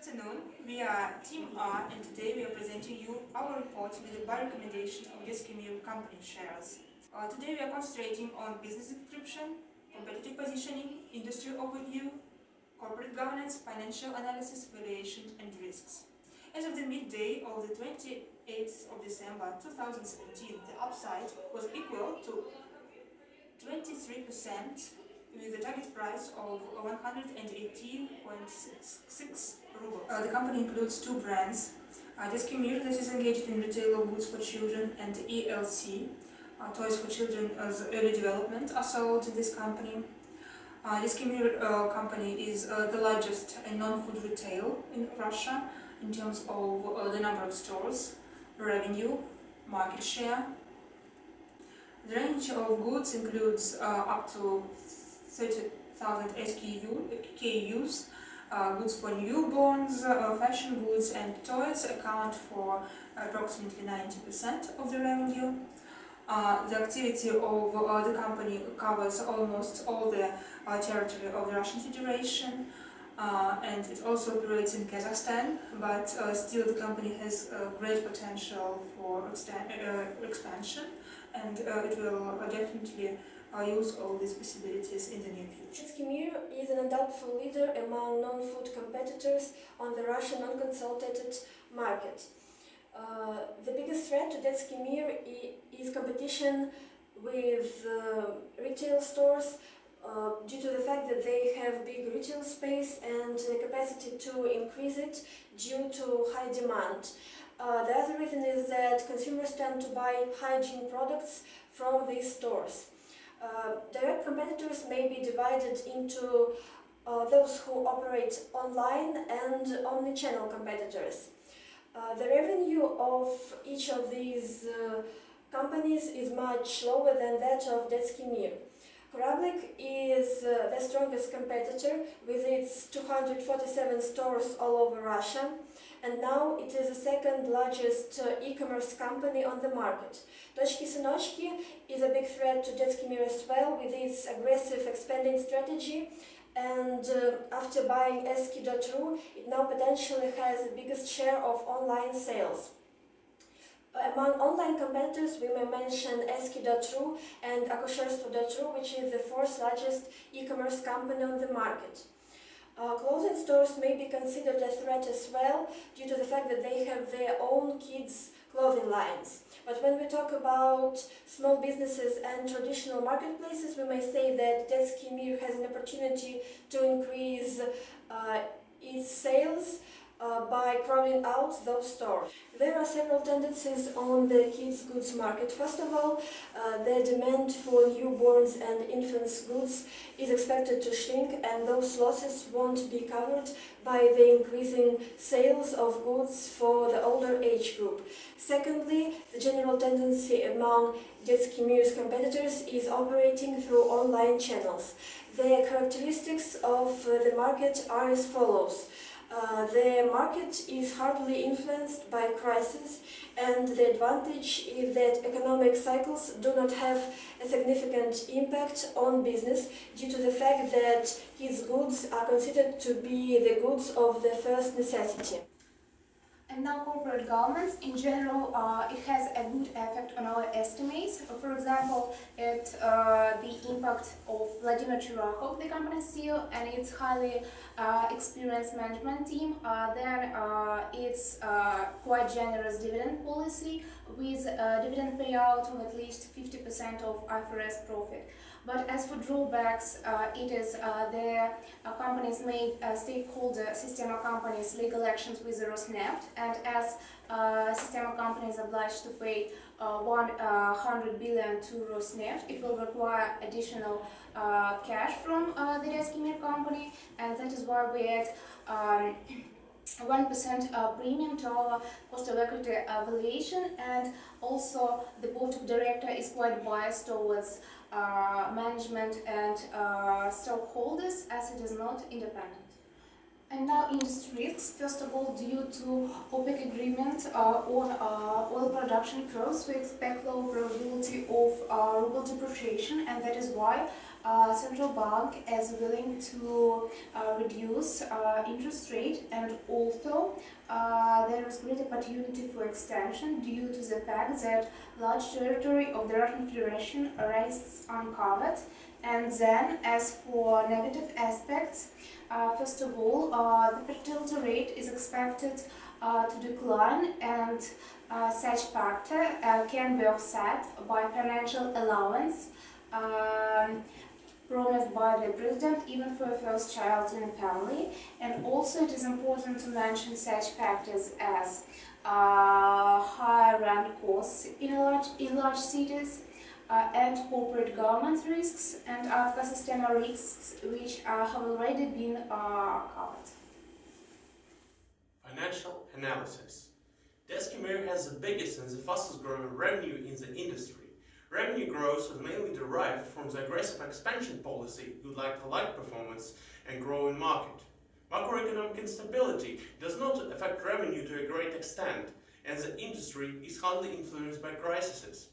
afternoon, we are Team R and today we are presenting you our report with a buy recommendation of Deskimir company shares. Today we are concentrating on business description, competitive positioning, industry overview, corporate governance, financial analysis, valuation and risks. As of the midday of the 28th of December 2017, the upside was equal to 23% with a target price of 118.6 rubles. The company includes two brands, Deskimir, that is engaged in retail of goods for children, and ELC, Toys for Children as Early Development, are sold in this company. Deskimir company is the largest in non-food retail in Russia in terms of the number of stores, revenue, market share. The range of goods includes up to 30,000 SKUs, goods for newborns, fashion goods and toys account for approximately 90% of the revenue. The activity of the company covers almost all the territory of the Russian Federation, and it also operates in Kazakhstan, but still the company has great potential for expansion, and it will definitely use all these possibilities in the near future. Deskimir is an undoubtful leader among non-food competitors on the Russian non-consolidated market. The biggest threat to Deskimir is competition with retail stores due to the fact that they have big retail space and the capacity to increase it due to high demand. The other reason is that consumers tend to buy hygiene products from these stores. Direct competitors may be divided into those who operate online and omni-channel competitors. The revenue of each of these companies is much lower than that of Deskimir. Korablik is the strongest competitor with its 247 stores all over Russia, and now it is the second largest e-commerce company on the market. Dochki is a big threat to Deskimir as well with its aggressive expanding strategy, and after buying Eski.ru, it now potentially has the biggest share of online sales. Among online competitors, we may mention Eski.ru and Akusherstvo.ru, which is the fourth largest e-commerce company on the market. Clothing stores may be considered a threat as well, due to the fact that they have their own kids' clothing lines. But when we talk about small businesses and traditional marketplaces, we may say that Deskimir has an opportunity to increase its sales by crowding out those stores. There are several tendencies on the kids' goods market. First of all, the demand for newborns and infants' goods is expected to shrink, and those losses won't be covered by the increasing sales of goods for the older age group. Secondly, the general tendency among Deskimir's competitors is operating through online channels. The characteristics of the market are as follows. The market is hardly influenced by crisis, and the advantage is that economic cycles do not have a significant impact on business due to the fact that its goods are considered to be the goods of the first necessity. And now corporate governance, in general, it has a good effect on our estimates. For example, the impact of Vladimir Chirakhov, the company's CEO, and its highly experienced management team, then its quite generous dividend policy with a dividend payout of at least 50% of IFRS profit. But as for drawbacks, it is the company's main stakeholder, Sistema companies, legal actions with Rosneft, and as Sistema company is obliged to pay 100 billion to Rosneft, it will require additional cash from the Deskimir company, and that is why we add 1% premium to our cost of equity valuation, and also the board of directors is quite biased towards management and stockholders, as it is not independent. And now industry risks. First of all, due to OPEC agreement on oil production growth, we expect low probability of ruble depreciation, and that is why central bank is willing to reduce interest rate, and also there is great opportunity for extension due to the fact that large territory of the Russian Federation rests uncovered. And then, as for negative aspects, first of all, the fertility rate is expected to decline, and such factor can be offset by financial allowance promised by the president even for a first child in a family. And also it is important to mention such factors as higher rent costs in large cities, and corporate governance risks and ecosystem risks, which have already been covered. Financial analysis. Deskimir has the biggest and the fastest growing revenue in the industry. Revenue growth is mainly derived from the aggressive expansion policy, good like-for-like performance, and growing market. Macroeconomic instability does not affect revenue to a great extent, and the industry is hardly influenced by crises.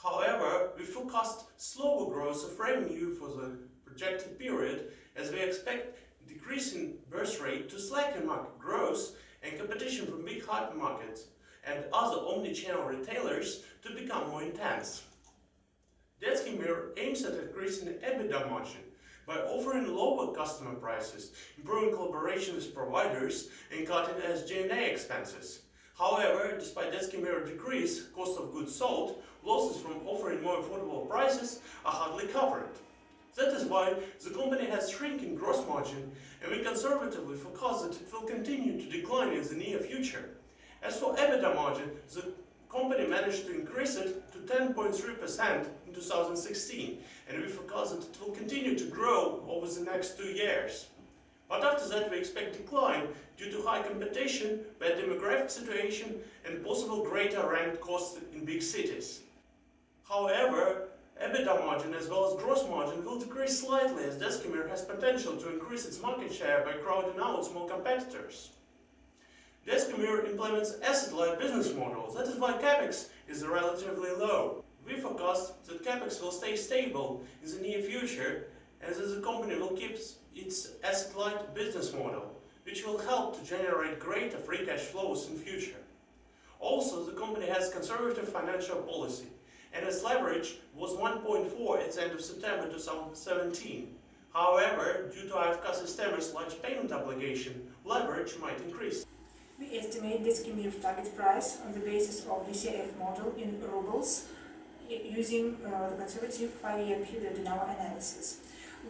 However, we forecast slower growth of revenue for the projected period, as we expect decreasing birth rate to slacken market growth and competition from big hypermarkets and other omni-channel retailers to become more intense. Deskimir aims at increasing the EBITDA margin by offering lower customer prices, improving collaboration with providers, and cutting SG&A expenses. However, despite Deskimir's decrease cost of goods sold, losses from offering more affordable prices are hardly covered. That is why the company has shrinking gross margin, and we conservatively forecast that it will continue to decline in the near future. As for EBITDA margin, the company managed to increase it to 10.3% in 2016, and we forecast that it will continue to grow over the next 2 years. But after that we expect decline due to high competition, bad demographic situation, and possible greater rent costs in big cities. However, EBITDA margin as well as gross margin will decrease slightly, as Deskimir has potential to increase its market share by crowding out small competitors. Deskimir implements asset-light business models, that is why CapEx is relatively low. We forecast that CapEx will stay stable in the near future, and that the company will keep its asset-light business model, which will help to generate greater free cash flows in future. Also, the company has conservative financial policy, and its leverage was 1.4 at the end of September 2017. However, due to IFK Systems' large payment obligation, leverage might increase. We estimate Deskimir's target price on the basis of DCF model in rubles, using the conservative 5-year period in our analysis.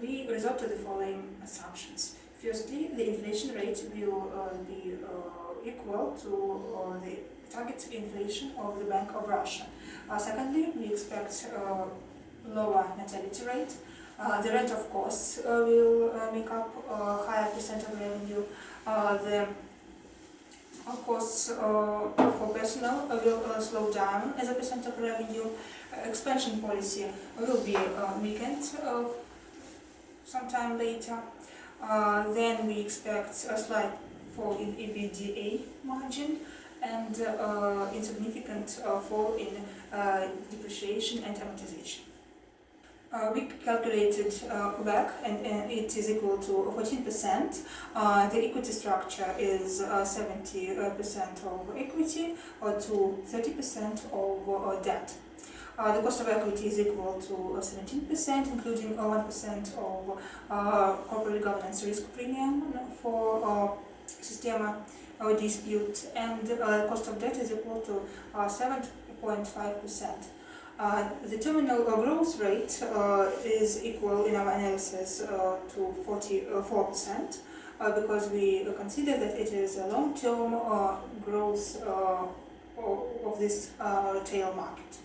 We resort to the following assumptions. Firstly, the inflation rate will be equal to the target inflation of the Bank of Russia. Secondly, we expect lower natality rate. The rent of costs will make up a higher percent of revenue. The costs for personnel will slow down as a percent of revenue. Expansion policy will be weakened sometime later. Then we expect a slight fall in EBITDA margin and insignificant fall in depreciation and amortization. We calculated WACC, and it is equal to 14%. The equity structure is 70% of equity to 30% of debt. The cost of equity is equal to 17%, including 1% of corporate governance risk premium for Systema dispute, and the cost of debt is equal to 7.5%. The terminal growth rate is equal in our analysis to 44%, because we consider that it is a long-term growth of this retail market.